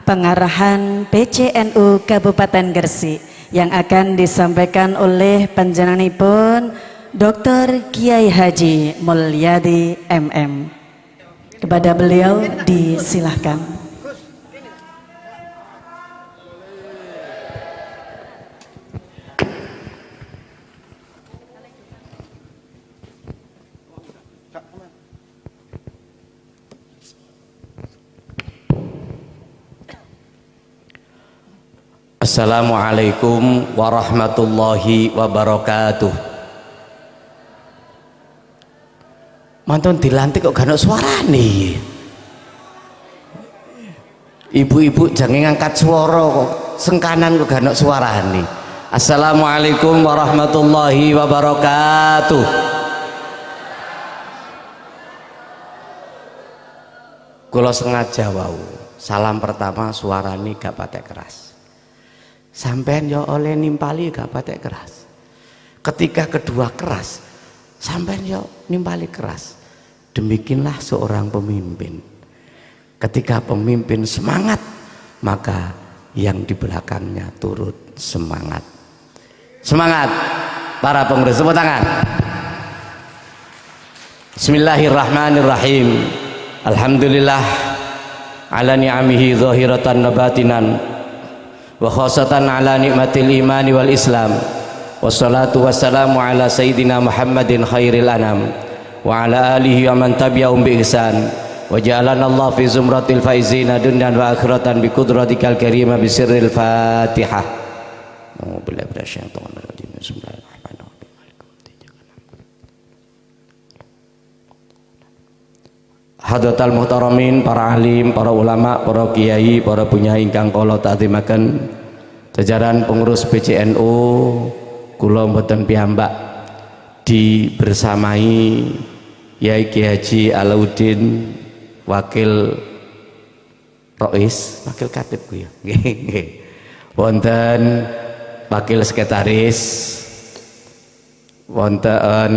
pengarahan PCNU Kabupaten Gresik yang akan disampaikan oleh panjenenganipun Dr. Kiai Haji Mulyadi MM. Kepada beliau disilahkan. Assalamualaikum warahmatullahi wabarakatuh. Mantun dilantik kok gak ada suara nih. Ibu-ibu jangan ngangkat suara kok, sengkanan kok gak ada suara nih. Assalamualaikum warahmatullahi wabarakatuh. Kula sengaja wau salam pertama suara nih gak patek keras. Sampean ya oleh nimpali gak patek keras. Ketika kedua keras, sampean ya nimpali keras. Demikianlah seorang pemimpin. Ketika pemimpin semangat, maka yang di belakangnya turut semangat. Semangat para pengurus, tepuk tangan. Bismillahirrahmanirrahim. Alhamdulillah ala ni'amihi zahiratan nabatinan wa khasatan ala nikmatil imani wal islam. Wassalatu wassalamu ala sayyidina Muhammadin khairil anam wa ala alihi wa man tabi'ahum bi ihsan wa ja'alana Allah fi zumratil faizina dunyan wa akhiratan bi qudratikal karimah bi sirril Fatihah. Billahi minasyaitonir rajim. Bismillahirrahmanirrahim. Hadratal muhtaramin, para alim, para ulama, para kiai, para punyai ingkang kula ta'zimaken, jajaran pengurus PCNU, kula mboten piyambak dibersamai Yai Kiai Haji Alauddin, wakil Rois, wakil Katib ku ya. Wonten wakil sekretaris, wonten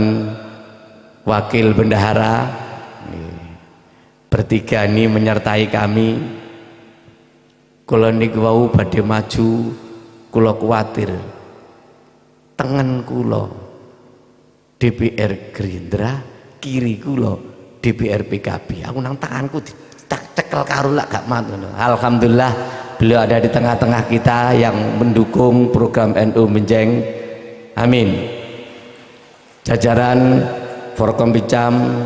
wakil bendahara. Bertiga ini menyertai kami. Kula niku wau badhe maju, kula kuwatir tengen kula DPR Gerindra, kiri kula DPR PKB. Aku nang tanganku cekel karo lak gak mantu. Alhamdulillah beliau ada di tengah-tengah kita yang mendukung program NU Menjeng. Amin. Jajaran Forkompicam,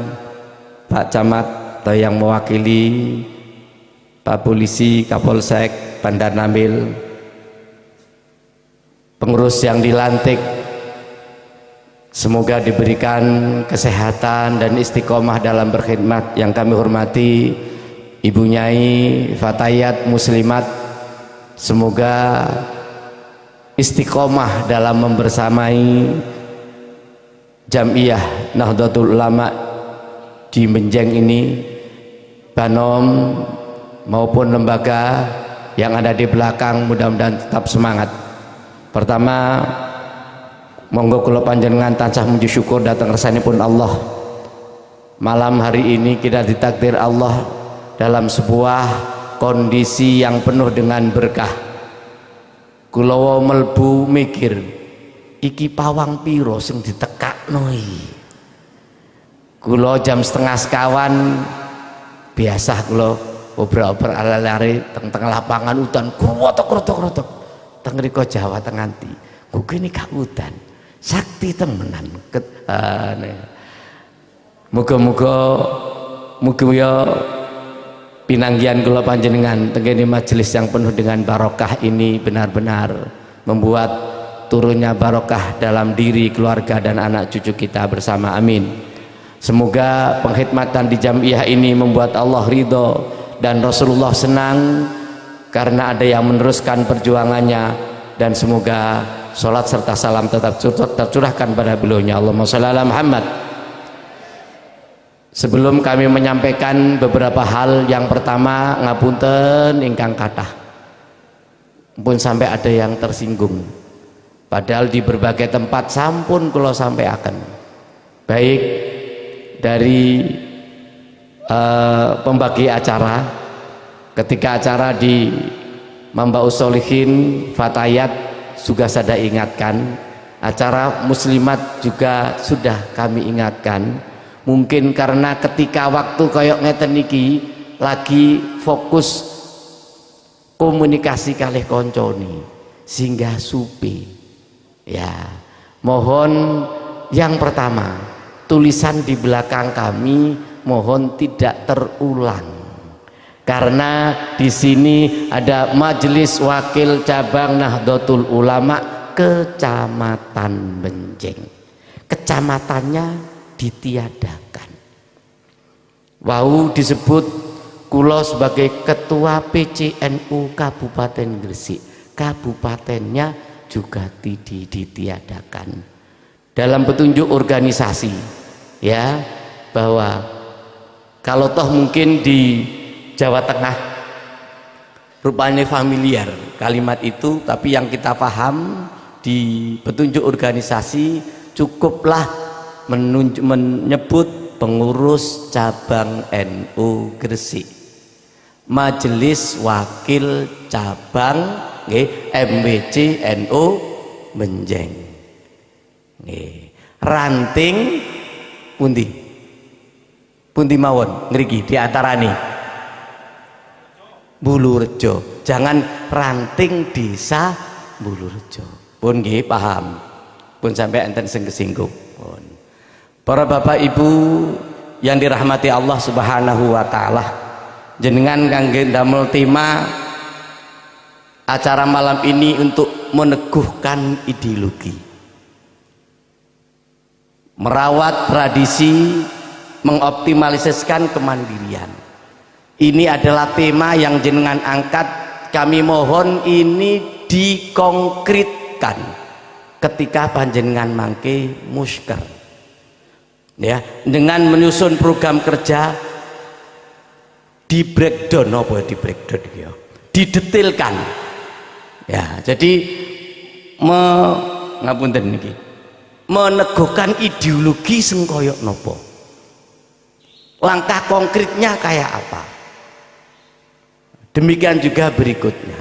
Pak Camat atau yang mewakili Pak Polisi, Kapolsek, Bandar Nambil, pengurus yang dilantik, semoga diberikan kesehatan dan istiqomah dalam berkhidmat. Yang kami hormati Ibu Nyai Fatayat Muslimat, semoga istiqomah dalam membersamai Jam'iyah Nahdlatul Ulama di Menjeng ini, Banom maupun lembaga yang ada di belakang, mudah-mudahan tetap semangat. Pertama, monggo kula panjenengan tansah muji syukur datang kersanipun Allah. Malam hari ini kita ditakdir Allah dalam sebuah kondisi yang penuh dengan berkah. Kula melbu mikir, iki pawang piro sing ditekakno iki. Kula jam setengah sekawan biasa kula obrol-obrol ala-lari teng lapangan udan krotok-krotok teng mriko Jawa Tengah nganti kok kene gak udan sakti temenan. Muga-muga ya pinanggihan kula panjenengan tengene majelis yang penuh dengan barokah ini benar-benar membuat turunnya barokah dalam diri, keluarga dan anak cucu kita bersama. Amin. Semoga pengkhidmatan di Jam'iyah ini membuat Allah ridho dan Rasulullah senang karena ada yang meneruskan perjuangannya, dan semoga sholat serta salam tetap tercurahkan pada beliaunya. Allahumma sholli ala Muhammad. Sebelum kami menyampaikan beberapa hal, yang pertama ngapunten ingkang kathah pun sampai ada yang tersinggung, padahal di berbagai tempat sampun kula sampaikan, baik dari pembagi acara, ketika acara di Mambaus Sholihin Fatayat juga saya ingatkan, acara muslimat juga sudah kami ingatkan. Mungkin karena ketika waktu koyok ngeten niki lagi fokus komunikasi kalih konconi sehingga supi ya. Mohon yang pertama, tulisan di belakang kami mohon tidak terulang, karena di sini ada Majelis Wakil Cabang Nahdlatul Ulama Kecamatan Benjeng. Kecamatannya ditiadakan. Wau disebut kulo sebagai Ketua PCNU Kabupaten Gresik. Kabupatennya juga ditiadakan. Dalam petunjuk organisasi ya, bahwa kalau toh mungkin di Jawa Tengah rupanya familiar kalimat itu, tapi yang kita paham di petunjuk organisasi cukuplah menyebut pengurus cabang NU Gresik, Majelis Wakil Cabang MWC NU Benjeng, ranting pundi mawon ngriki diantarani Bulurejo, jangan ranting desa Bulurejo pun nggih paham, pun sampai enten sing kesinggung pun. Para bapak ibu yang dirahmati Allah Subhanahu wa taala, jenengan kangge damel tema acara malam ini untuk meneguhkan ideologi, merawat tradisi, mengoptimalisasikan kemandirian. Ini adalah tema yang jenengan angkat. Kami mohon ini dikonkretkan ketika panjenengan mangke musker ya, dengan menyusun program kerja, di breakdown ya, didetailkan ya. Jadi ngapunten niki, meneguhkan ideologi sengkoyok nopo, langkah konkretnya kayak apa. Demikian juga berikutnya.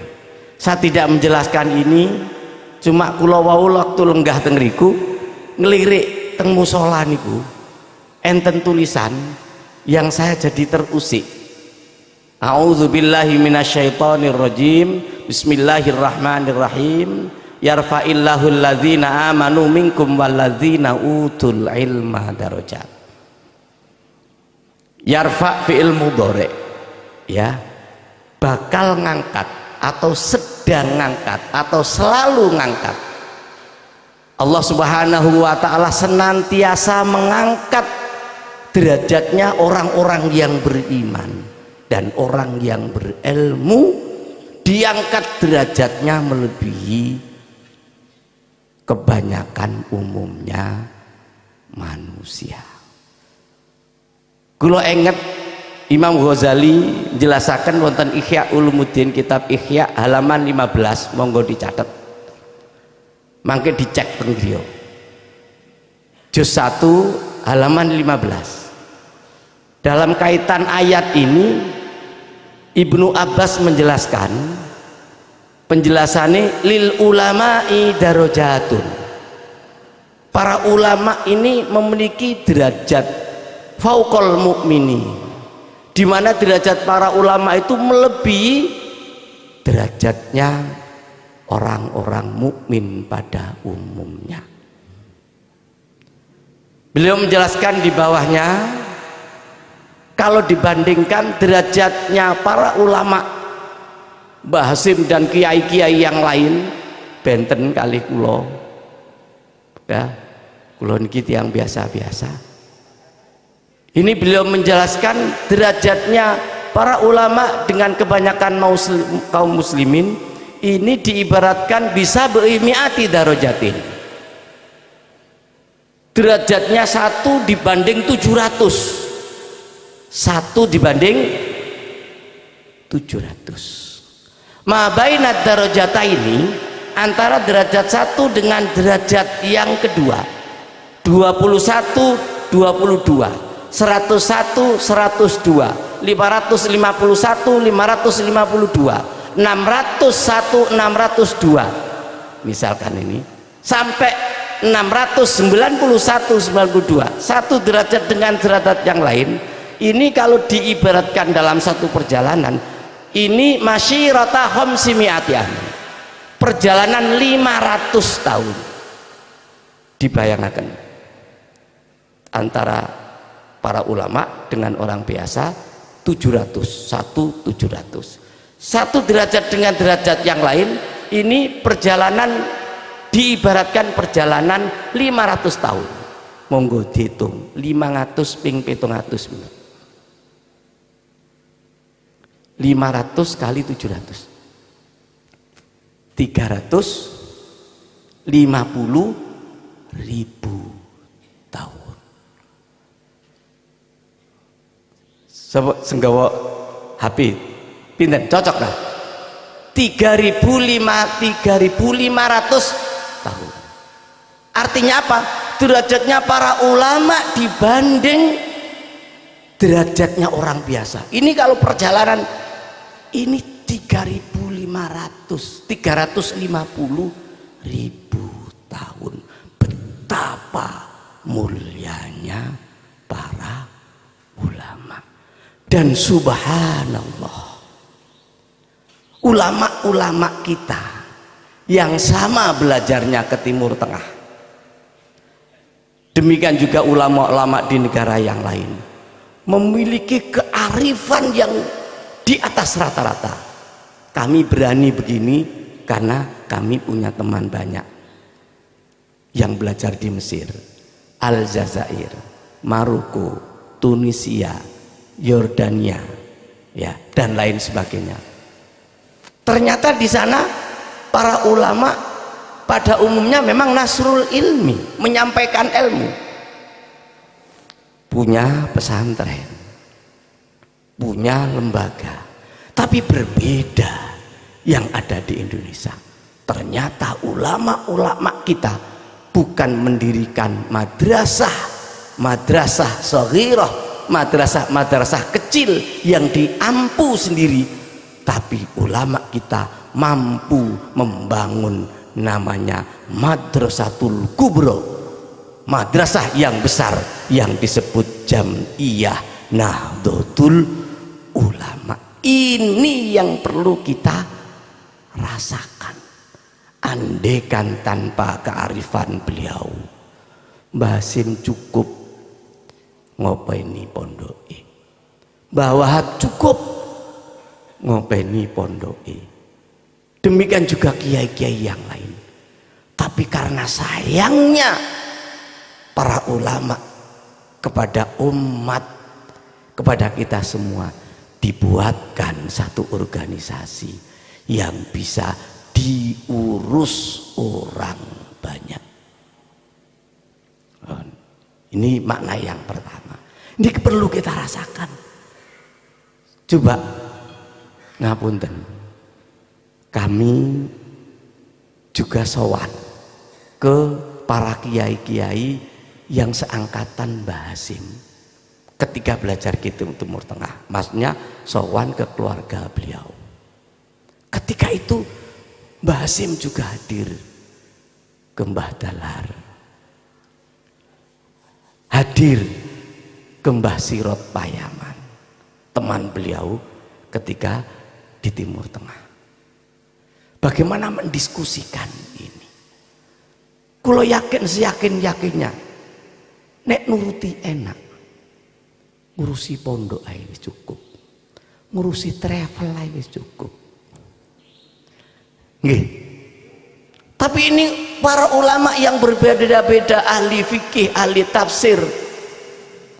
Saya tidak menjelaskan ini, cuma kula wau waktu lenggah teng riku ngelirik teng musola niku enten tulisan yang saya jadi terusik. A'udzubillahi minasyaitonirrajim. Bismillahirrahmanirrahim. Yarfa'illahu alladzina amanu minkum walladzina utul ilma darajat. Yarfa' fi'il mudhari ya, bakal ngangkat atau sedang ngangkat atau selalu ngangkat. Allah Subhanahu wa taala senantiasa mengangkat derajatnya orang-orang yang beriman dan orang yang berilmu, diangkat derajatnya melebihi kebanyakan umumnya manusia. Kula inget Imam Ghazali jelasaken wonten Ihya Ulumuddin, kitab Ihya halaman 15, monggo dicatat. Mangke dicek teng griya. Juz 1 halaman 15. Dalam kaitan ayat ini Ibnu Abbas menjelaskan, penjelasannya lil ulama'i darajatun. Para ulama ini memiliki derajat fauqal mukmini, di mana derajat para ulama itu melebihi derajatnya orang-orang mukmin pada umumnya. Beliau menjelaskan di bawahnya, kalau dibandingkan derajatnya para ulama Mbah Hasim dan kiai-kiai yang lain, benten kali kulo ya, kulo niki tiyang biasa-biasa. Ini beliau menjelaskan derajatnya para ulama dengan kebanyakan kaum muslimin ini diibaratkan bisa berimiati darajatin. Derajatnya 1 dibanding 700, 1 dibanding 700. Ma bainad darajata ini antara derajat 1 dengan derajat yang kedua, 21, 22, 101, 102, 551, 552, 601, 602 misalkan ini, sampai 691, 92, satu derajat dengan derajat yang lain. Ini kalau diibaratkan dalam satu perjalanan, ini masyirata khamsimi'ati amin, perjalanan 500 tahun. Dibayangkan antara para ulama dengan orang biasa 700, satu derajat dengan derajat yang lain. Ini perjalanan diibaratkan perjalanan 500 tahun. Monggo dihitung 500 ping 700 menit. 500 kali 700 350.000 tahun. Senggawa HP pinten cocok lah 3.500 tahun. Artinya apa? Derajatnya para ulama dibanding derajatnya orang biasa. Ini kalau perjalanan ini 350.000 tahun. Betapa mulianya para ulama. Dan subhanallah, ulama-ulama kita yang sama belajarnya ke Timur Tengah, demikian juga ulama-ulama di negara yang lain, memiliki kearifan yang di atas rata-rata. Kami berani begini karena kami punya teman banyak yang belajar di Mesir, Aljazair, Maroko, Tunisia, Yordania, ya, dan lain sebagainya. Ternyata di sana para ulama pada umumnya memang nasrul ilmi, menyampaikan ilmu, punya pesantren, punya lembaga. Tapi berbeda yang ada di Indonesia. Ternyata ulama-ulama kita bukan mendirikan madrasah shaghirah, madrasah kecil yang diampu sendiri, tapi ulama kita mampu membangun namanya madrasatul kubro, madrasah yang besar yang disebut Jam'iyah Nahdlatul Ulama. Ini yang perlu kita rasakan. Andekan tanpa kearifan beliau, Mbah Hasim cukup ngopeni pondoke, Mbah Wahab cukup ngopeni pondoke, demikian juga kiai-kiai yang lain. Tapi karena sayangnya para ulama kepada umat, kepada kita semua, dibuatkan satu organisasi yang bisa diurus orang banyak. Ini makna yang pertama. Ini perlu kita rasakan. Coba ngapunten, kami juga sowan ke para kiai-kiai yang seangkatan Mbah Hasim ketika belajar gitu Timur Tengah. Maksudnya sowan ke keluarga beliau. Ketika itu Mbah Hasim juga hadir ke Mbah Dahlan, hadir ke Mbah Sirot Payaman, teman beliau ketika di Timur Tengah. Bagaimana mendiskusikan ini? Kulo yakin, seyakin-yakinnya, nek nuruti enak, ngurusi pondok ae wis cukup, ngurusi travel ae wis cukup. Nggih. Tapi ini para ulama yang berbeda-beda, ahli fikih, ahli tafsir,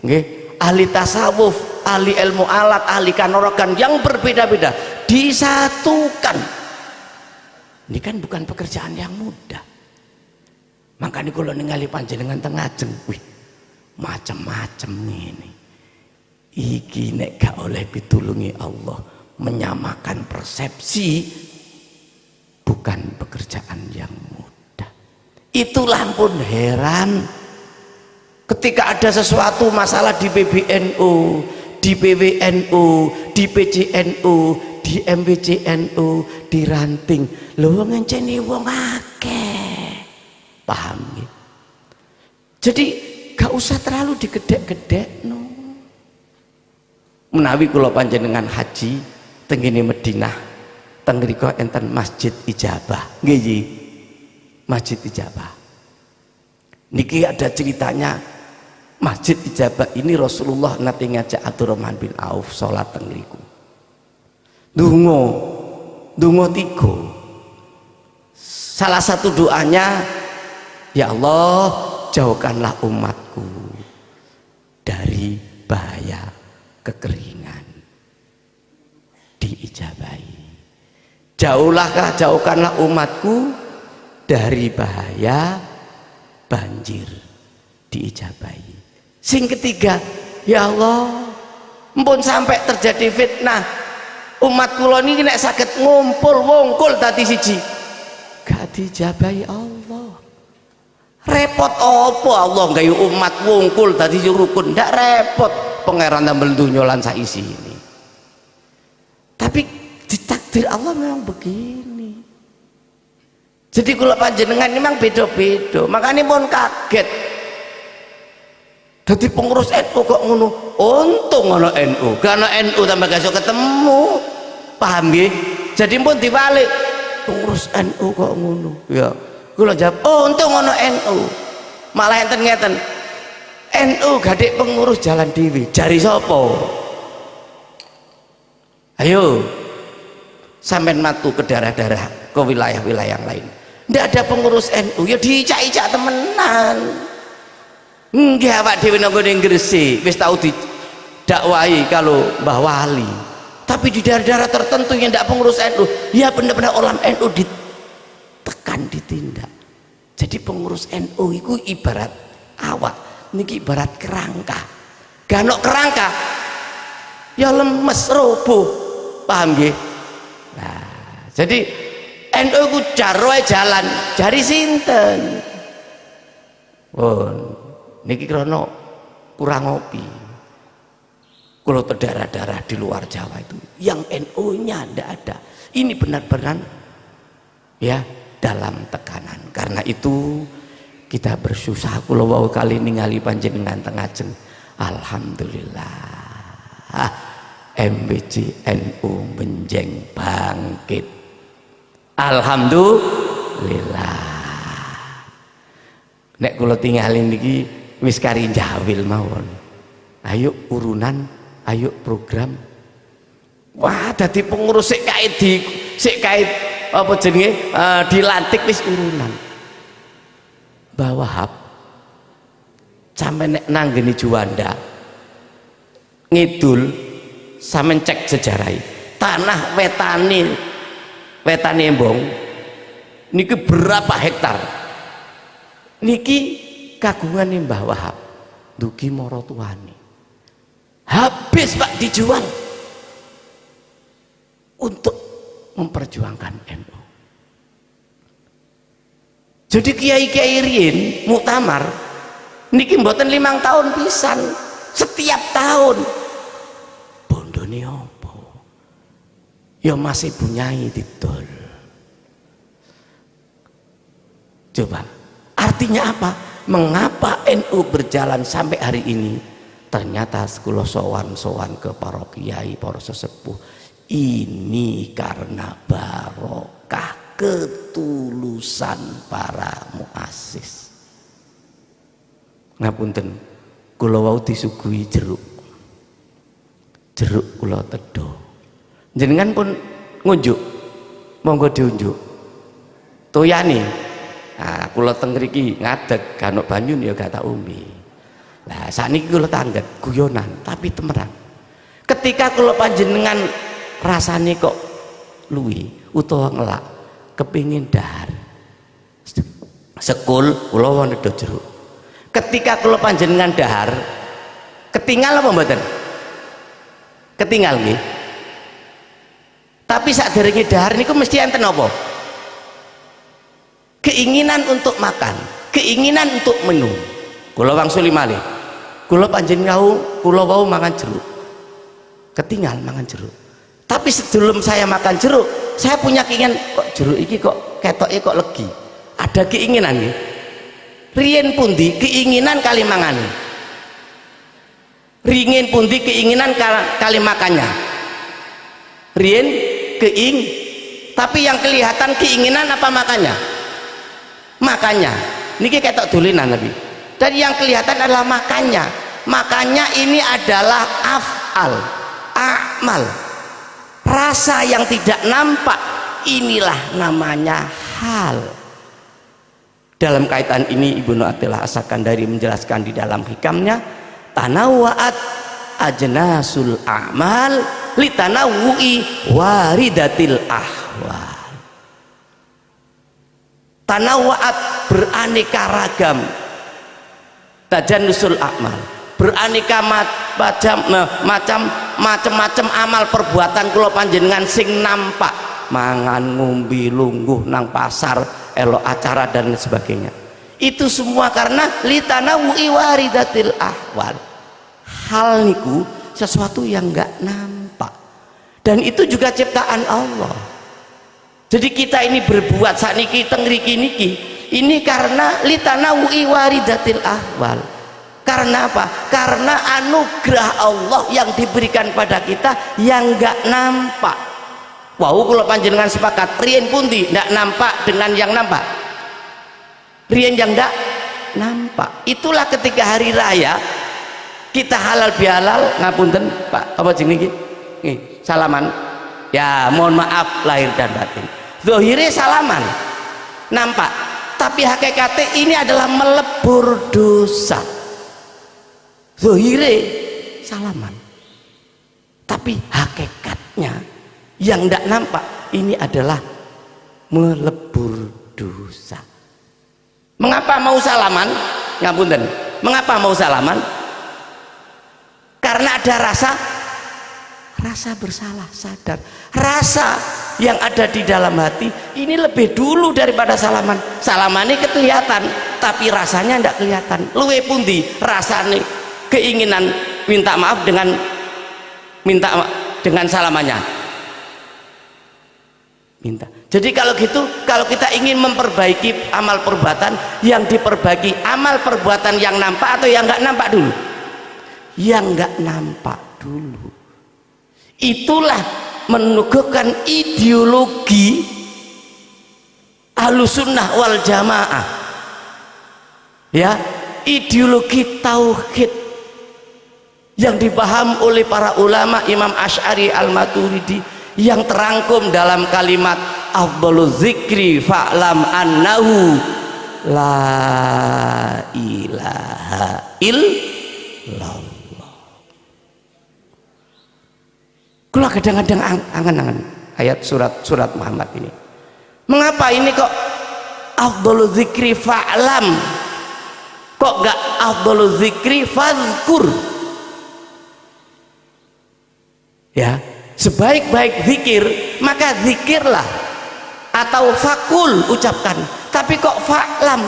nggih, ahli tasawuf, ahli ilmu alat, ahli kanorogan yang berbeda-beda disatukan. Ini kan bukan pekerjaan yang mudah. Makanya kalau ningali panjenengan tengah jeng, wih, macam-macam ini. Iki nek gak oleh pitulungi Allah, menyamakan persepsi bukan pekerjaan yang mudah. Itulah pun heran ketika ada sesuatu masalah di PBNU, di PWNU, di PCNU, di MWCNU, di ranting. Lho ngenceni wong akeh. Paham ya? Jadi gak usah terlalu digedek-gedek no. Menawi kula panjenengan haji tengene Madinah, teng mriku enten Masjid Ijabah. Nggih, Masjid Ijabah. Niki ada ceritanya. Masjid Ijabah ini Rasulullah nate ngajak Abdurrahman bin Auf salat teng mriku. Donga 3. Salah satu doanya, ya Allah, jauhkanlah umatku dari bahaya kekeringan. Diijabahi. Jauhkanlah umatku dari bahaya banjir. Diijabahi. Sing ketiga, ya Allah, mpun sampai terjadi fitnah, umat kula niki nek saged ngumpul wungkul dadi siji, gak dijabahi Allah. Repot apa Allah gawe umat wungkul dadi rukun? Ndak repot pangeran damel donya lan saisi ini. Tapi ditakdir Allah memang begini. Jadi kula panjenengan memang beda-beda. Makanya pun kaget. Jadi pengurus NU kok ngono. Untung ana NU. Karena NU tambah gak iso ketemu. Paham nggih? Jadi pun dibalik. Pengurus NU kok ngono. Ya. Kula jawab, oh untung ana NU. Malah enten ngeten. NU gadek pengurus jalan dewi. Jari sapa? Ayo. Sampeyan matu ke daerah-daerah, ke wilayah-wilayah yang lain. Ndak ada pengurus NU, ya dicak-icak temenan. Enggak Pak Dewi nang ngene Gresik wis tau didakwahi kalau Mbah Wali. Tapi di daerah-daerah tertentu yang ndak pengurus NU, ya benar-benar orang NU ditekan, ditindak. Jadi pengurus NU itu ibarat awak, niki ibarat kerangka. Ganok kerangka ya lemes roboh. Paham nggih? Nah, jadi NU ku jarwe jalan jari sinten. Niki krono kurang ngopi. Kalau terdarah-darah di luar Jawa itu yang NU-nya ndak ada. Ini benar-benar ya dalam tekanan. Karena itu kita bersusah kula wau kali ningali panjenengan teng ajeng. Alhamdulillah. MWCNU menjeng bangkit. Alhamdulillah. Nek kula tinggalin niki wis kari jawil mawon. Ayo urunan, ayo program. Wah, dadi pengurus sik kait apa jenenge dilantik wis urunan. Mbah Wahab sampe nek nanggeni Juanda ngidul sampe cek sejarah tanah wetane Embong niki berapa hektar niki kagungane Mbah Wahab dugi maratuwane habis Pak dijual untuk memperjuangkan NU. Jadi kiai-kiai riyin muktamar niki mboten 5 tahun pisan, setiap tahun bondone apa ya masih bunyai didol. Coba artinya apa? Mengapa NU berjalan sampai hari ini? Ternyata kula sowan ke para kiai, para sesepuh, ini karena barokah ketulusan para muassis. Ngapunten, kula wau disuguhi jeruk kula tedo. Jenengan pun ngunjuk, monggo diunjuk. Toyani, nah kula teng mriki ngadeg, ganok banyu ya gak tak umbi. Nah sakniki kula tangget guyonan, tapi temenan. Ketika kula panjenengan rasane kok luwi utawa ngelak, kepingin dahar, sekul kula nedo jeruk. Ketika kula panjenengan dahar, ketinggal apa mboten? Ketinggal nggih. Tapi sakderenge dahar niku mesti enten apa? Keinginan untuk makan, keinginan untuk minum. Kula wangsuli malih. Kula panjenengan kula wau mangan jeruk. ketinggal mangan jeruk. Tapi sebelum saya makan jeruk, saya punya keinginan, kok jeruk iki kok ketoknya kok legi. Ada keinginan nih. Riyen pundi keinginan kali mangan. Ringin pundi keinginan kali makannya. Riyen tapi yang kelihatan keinginan apa makannya? Makannya. Niki ketok dolinan Nabi. Dan yang kelihatan adalah makannya. Makanya ini adalah af'al, amal. Rasa yang tidak nampak, inilah namanya hal. Dalam kaitan ini Ibnu Athilah As-Sakandari menjelaskan di dalam hikamnya, tanawwa'at ajnasul a'mal litanawwu'i waridatil ahwal. Tanawwa'at beraneka ragam, tajannusul a'mal, beraneka macam-macam amal perbuatan kula panjenengan sing nampak, mangan ngombe lungguh nang pasar elok acara dan sebagainya. Itu semua karena litanawu'i waridatil ahwal. Hal niku sesuatu yang enggak nampak, dan itu juga ciptaan Allah. Jadi kita ini berbuat sakniki teng niki ini karena litanawu'i waridatil ahwal. Karena apa? Karena anugerah Allah yang diberikan pada kita yang enggak nampak. Wow, kalau panjenengan sepakat riyen pundi ndak nampak dengan yang nampak. Riyen yang ndak nampak. Itulah ketika hari raya kita halal bihalal, ngapunten Pak, apa jenenge iki? Nggih, salaman. Ya, mohon maaf lahir dan batin. Zahire salaman. Nampak, tapi hakikatnya ini adalah melebur dosa. Zahire salaman. Tapi hakikatnya yang tidak nampak ini adalah melebur dosa. Mengapa mau salaman? Ngapunten. Mengapa mau salaman? Karena ada rasa bersalah, sadar. Rasa yang ada di dalam hati ini lebih dulu daripada salaman. Salamannya kelihatan, tapi rasanya tidak kelihatan. Luwe pundi rasanya keinginan minta maaf dengan salamannya. Minta. Jadi kalau gitu, kalau kita ingin memperbaiki amal perbuatan, yang diperbaiki amal perbuatan yang nampak atau yang nggak nampak dulu? Yang nggak nampak dulu. Itulah menuguhkan ideologi Ahlussunnah wal Jamaah. Ya, ideologi tauhid yang dipaham oleh para ulama Imam Asy'ari Al-Maturidi, yang terangkum dalam kalimat afdhalu dzikri fa'lam annahu la ilaha illallah. Kula kadang-kadang angan-angan ayat surat Muhammad ini. Mengapa ini kok afdhalu dzikri fa'lam, kok enggak afdhalu dzikri fadzkur? Ya, sebaik-baik zikir maka zikirlah, atau fakul ucapkan, tapi kok fa'lam.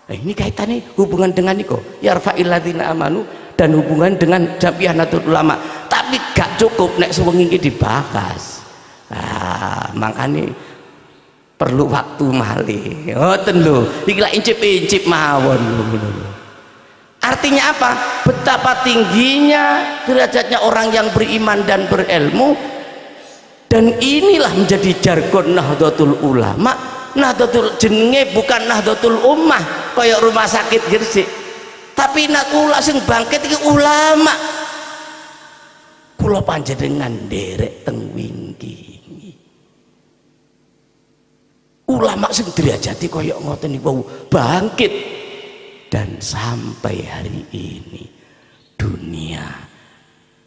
Nah, ini kaitannya hubungan dengan niko yarfa'il ladzina amanu dan hubungan dengan Jam'iyah Nahdlatul Ulama, tapi gak cukup nek sewengi iki dibahas. Nah, makanya perlu waktu malih. Ngoten lho, iki lak incip-incip mawon lho. Artinya apa? Betapa tingginya derajatnya orang yang beriman dan berilmu, dan inilah menjadi jargon Nahdlatul Ulama. Nahdlatul jenenge bukan Nahdlatul Ummah kaya rumah sakit Gresik, tapi nakula sing bangkit iki ulama. Kula panjenengan nderek teng wingki. Ulama sing derajate kaya ngoten niku bangkit. Dan sampai hari ini dunia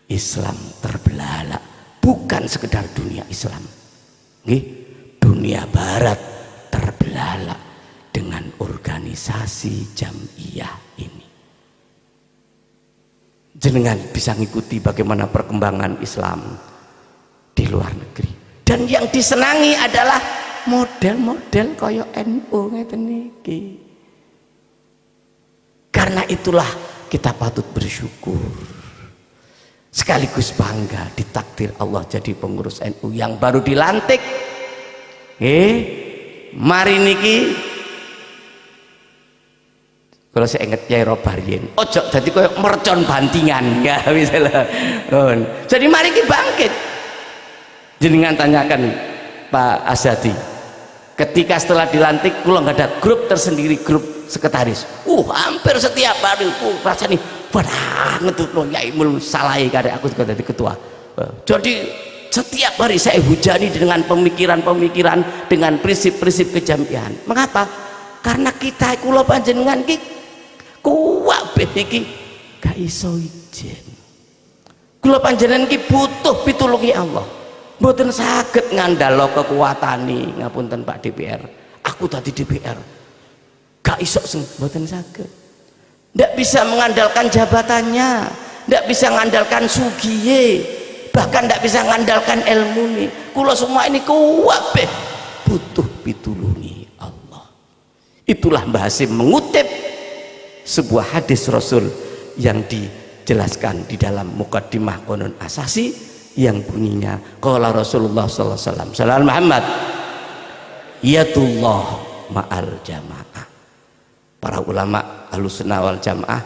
Islam terbelalak, bukan sekedar dunia Islam, dunia Barat terbelalak dengan organisasi Jam'iyah ini. Jenengan bisa ngikuti bagaimana perkembangan Islam di luar negeri, dan yang disenangi adalah model-model kaya NU ngeten niki. Karena itulah kita patut bersyukur sekaligus bangga ditakdir Allah jadi pengurus NU yang baru dilantik. Mari niki kalau saya ingat Kyai Robarien ojo jadi kayak mercon bantingan ya misalnya. Jadi mari kita bangkit. Jenengan tanyakan Pak Azadi, ketika setelah dilantik kula nggak ada grup tersendiri, grup sekretaris, hampir setiap hari rasanya banget tuh Yai Mul salai karena aku juga jadi ketua. Jadi setiap hari saya hujani dengan pemikiran-pemikiran, dengan prinsip-prinsip kejamian. Mengapa? Karena kita kula panjenengan ki kuat iki gak iso ijen. Kula panjenengan ki butuh pitulungi Allah. Mboten saged ngandalo kekuatane, ngapunten Pak DPR. Aku tadi DPR. Gak iso mboten saged. Ndak bisa mengandalkan jabatannya, ndak bisa mengandalkan sugiye, bahkan ndak bisa mengandalkan ilmu nih. Kula semua ini kuwabe butuh pitulungi Allah. Itulah Mbah Hasim mengutip sebuah hadis Rasul yang dijelaskan di dalam Muqaddimah Qonun Asasi yang bunyinya qala Rasulullah sallallahu alaihi wasallam sallallahu Muhammad yatullah ma'al jamaah. Para ulama Ahlussunnah wal Jamaah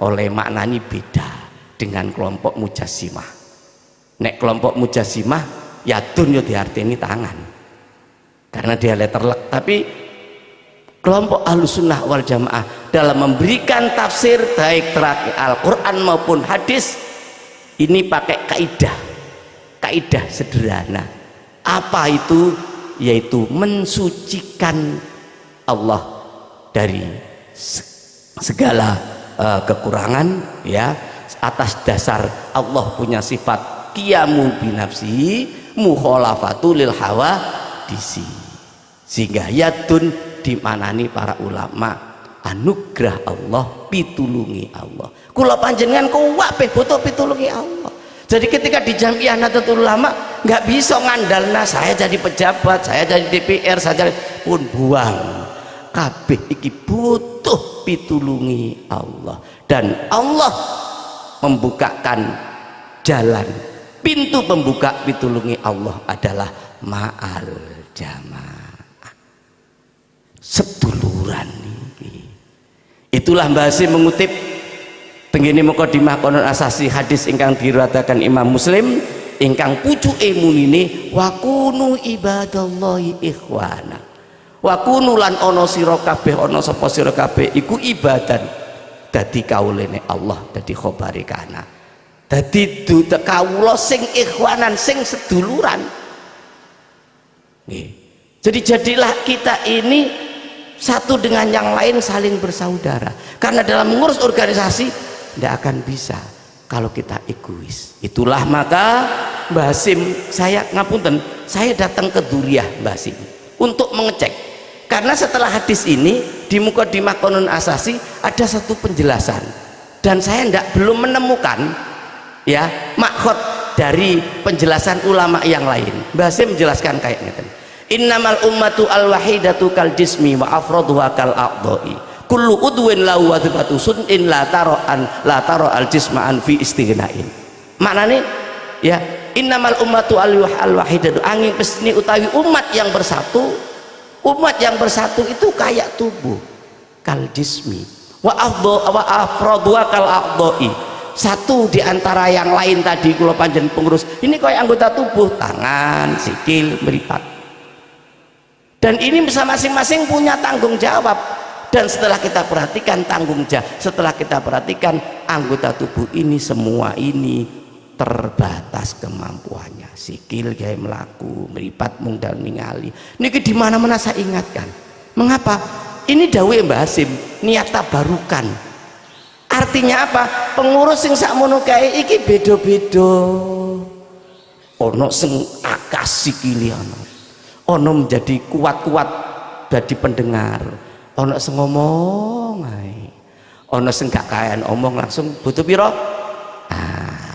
oleh maknanya beda dengan kelompok Mujassimah. Nek kelompok Mujassimah yadun yo diarteni tangan karena dia letterlek, tapi kelompok Ahlussunnah wal Jamaah dalam memberikan tafsir baik terakhir Al-Quran maupun hadis ini pakai kaidah sederhana. Apa itu? Yaitu mensucikan Allah dari segala kekurangan, ya, atas dasar Allah punya sifat qiyamu binafsi mukhalafatu lil hawa disi, sehingga yadun dimanani para ulama anugerah Allah, pitulungi Allah. Kula panjenengan kuwabeh butuh pitulungi Allah. Jadi ketika di Jamiah Nahdlatul Ulama nggak bisa ngandalna saya jadi pejabat, saya jadi DPR saja pun buang. Kabeh iki butuh pitulungi Allah, dan Allah membukakan jalan. Pintu pembuka pitulungi Allah adalah ma'al jamaah, seduluran ini. Itulah Mbah Hasim mengutip tenggene Muqaddimah Qonun Asasi hadis ingkang diriwayataken Imam Muslim ingkang pucuke munine wa kunu ibadallahi ikhwana. Wa kunu lan ana sira kabeh, ana sapa sira kabeh iku ibadan dadi kaulene Allah, dadi khabare kana, dadi kawula sing ikhwanan, sing seduluran. Nggih. Jadi jadilah kita ini satu dengan yang lain, saling bersaudara, karena dalam mengurus organisasi tidak akan bisa kalau kita egois. Itulah maka Mbah Hasim, saya ngapunten, saya datang ke Duriah Mbah Hasim untuk mengecek. Karena setelah hadis ini di Muqaddimah Qonun Asasi ada satu penjelasan, dan saya belum menemukan ya makhot dari penjelasan ulama yang lain. Mbah Hasim menjelaskan kayak ngeten. Innamal ummatu al-wahidatu kal jismi wa afraduha kal a'dha'i. Kullu udwin lahu wadhibatu sun'in la taro al jisma'an fi istighna'in. Maknane ya innamal ummatu al-wahidatu angin pesni utawi umat yang bersatu. Umat yang bersatu itu kayak tubuh kal jismi wa afraduha kal a'dha'i. Satu di antara yang lain tadi kula panjen pengurus ini kayak anggota tubuh, tangan, sikil, meripat. Dan ini bisa masing-masing punya tanggung jawab. Dan setelah kita perhatikan tanggung jawab, setelah kita perhatikan anggota tubuh ini semua ini terbatas kemampuannya. Sikil gaya melaku, meripat mung dal ningali. Niki di mana-mana saya ingatkan. Mengapa? Ini dawuh Mbah Hasim, niat tabarukan. Artinya apa? Pengurus sing sakmono kae iki beda-beda. Ono sing akas sikile ana. Ono menjadi kuat-kuat dadi pendengar. Ono sing ngomong ae. Ono sing gak kayan omong langsung butuh piro?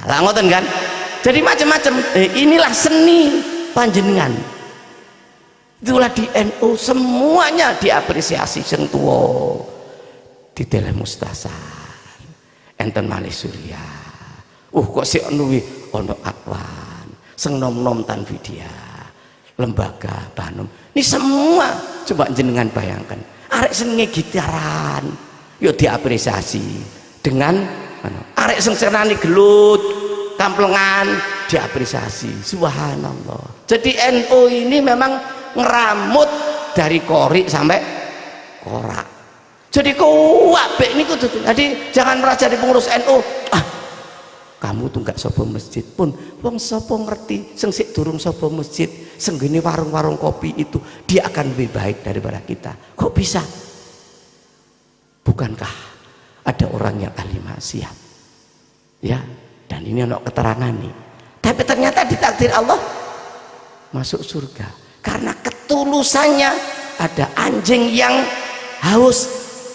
Lah ngoten kan? Jadi macam-macam. Inilah seni panjenengan. Itulah di NU semuanya diapresiasi sing tuwa. Di Tele Mustasar, enten malih Surya, Kok sik ono Akwan, sing nom-nom Tanfidia, lembaga Banom. Ini semua coba jenengan bayangkan. Arek senenge gitaran, yo diapresiasi dengan arek sing senani gelut, kamplengan diapresiasi. Subhanallah. Jadi NU ini memang ngeramut dari korik sampai korak. Jadi kuwabek niku tuh. Jadi jangan merasa jadi pengurus NU. Kamu tuh nggak sopo masjid pun, wong sopo ngerti, sing sik durung sopo masjid, sing gini warung-warung kopi itu, dia akan lebih baik daripada kita. Kok bisa? Bukankah ada orang yang ahli maksiat? Ya, dan ini ada keterangan nih. Tapi ternyata ditakdir Allah masuk surga karena ketulusannya. Ada anjing yang haus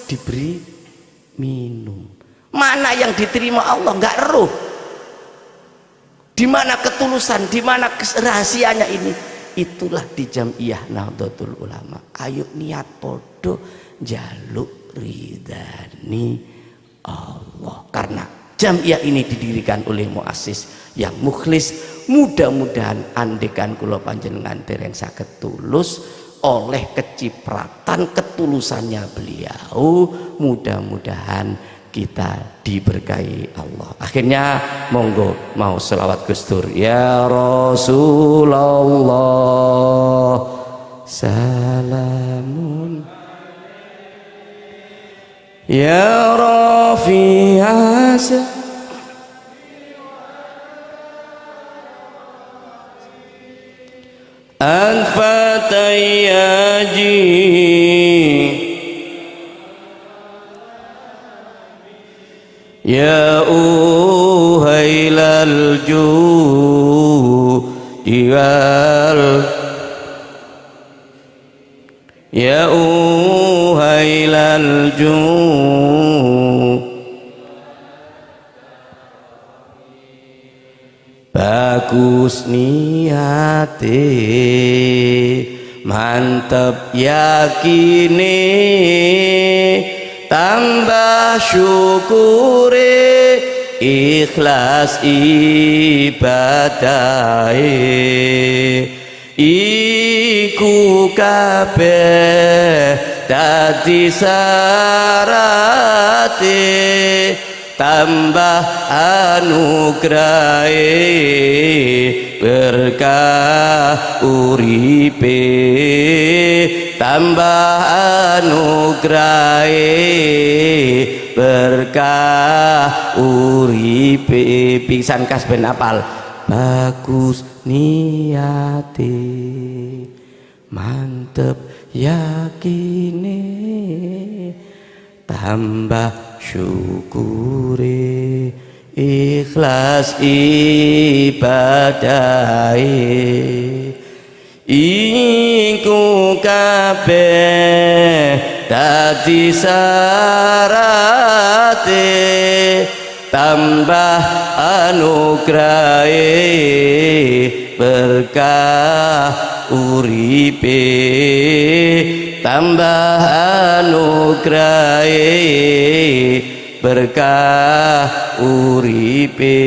diberi minum. Mana yang diterima Allah nggak eruh. Di mana ketulusan, di mana rahasianya ini? Itulah di Jam'iyah Nahdlatul Ulama. Ayo niat podo jaluk ridani Allah. Karena Jam'iyah ini didirikan oleh muassis yang mukhlis. Mudah-mudahan andekan kula panjenengan dereng saged tulus oleh kecipratan ketulusannya beliau, mudah-mudahan kita diberkahi Allah. Akhirnya monggo mau selawat Gustur ya Rasulullah salamun ya Rafi'as Al-Fatayaji Ya uhailal judi wal Ya uhailal judi bagus niate mantep yakine tambah syukure ikhlas ibadahe iku kabeh dadi sarate tambah anugrahe berkah uripe tambah anugrahe berkah uripe pisan kas ben apal bagus niate mantep yakine tambah syukure ikhlas ibadahe iku kabeh dadi sarate tambah anugrahe berkah uripe tambah anugrahe berkah uripe.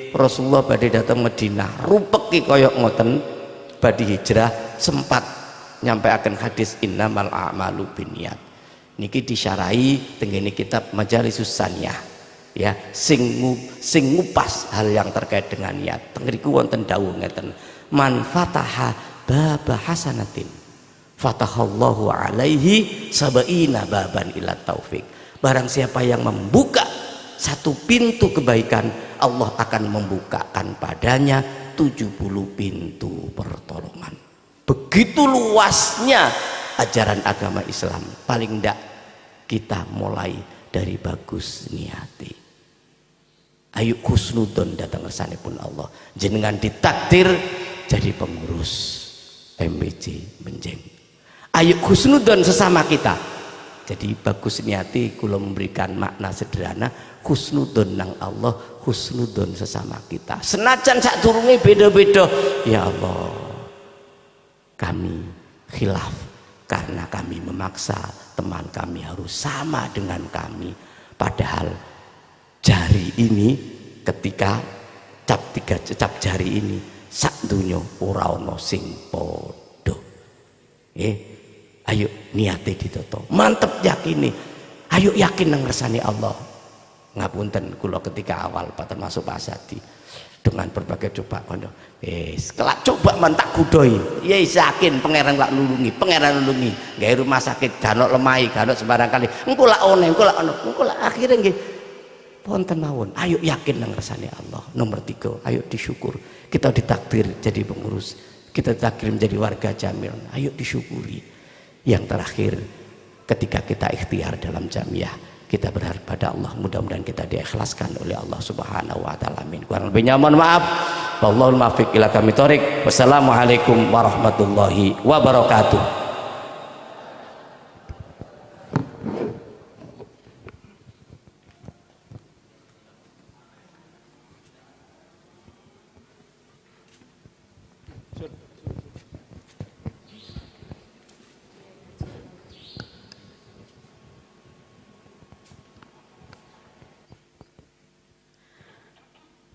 Rasulullah badhe datang Madinah rupeki koyok ngoten badhe hijrah sempat nyampaikan hadis innamal a'malu binniyat niki disyarahi tenggene kitab Majalisus Saniyah ya sing ngupas hal yang terkait dengan niat tengriku wonten dawuh ngeten man fataha baba hasanatin fatahallahu alaihi sab'ina baban ila taufik. Barang siapa yang membuka satu pintu kebaikan, Allah akan membukakan padanya 70 pintu pertolongan. Begitu luasnya ajaran agama Islam. Paling tidak kita mulai dari bagus niati. Ayo husnudon datang kersanipun Allah. Jenengan ditakdir jadi pengurus MBC Menjeng. Ayo husnudon sesama kita. Jadi bagus niati kula memberikan makna sederhana husnudon nang Allah, husnudon sesama kita. Senajan sadurunge beda-beda, ya Allah. Kami khilaf karena kami memaksa teman kami harus sama dengan kami. Padahal jari ini ketika cap jari ini sak dunya ora ana sing padha. Ayo niate ditoto, mantep yakini, ayo yakin nang ngersani Allah. Ngapunten kula ketika awal termasuk Pak Asadi dengan berbagai coba kono kelak coba mantak gudoi ya yakin pangeran lak nulungi, pangeran nulungi gawe rumah sakit ganok lemai ganok sembarang kali engko lak one engko lak akhirnya nggih wonten mawon. Ayo yakin nang ngersani Allah. Nomor 3, ayo disyukur kita ditakdir jadi pengurus, kita ditakdir menjadi warga Jamil, ayo disyukuri. Yang terakhir, ketika kita ikhtiar dalam jamiah, kita berharap pada Allah, mudah-mudahan kita diikhlaskan oleh Allah Subhanahu wa taala. Amin. Kurang lebihnya mohon maaf. Wallahul muwaffiq ila aqwamit thoriq. Wassalamualaikum warahmatullahi wabarakatuh.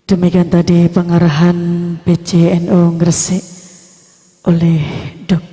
Demikian tadi pengarahan PCNU Gresik oleh Dr.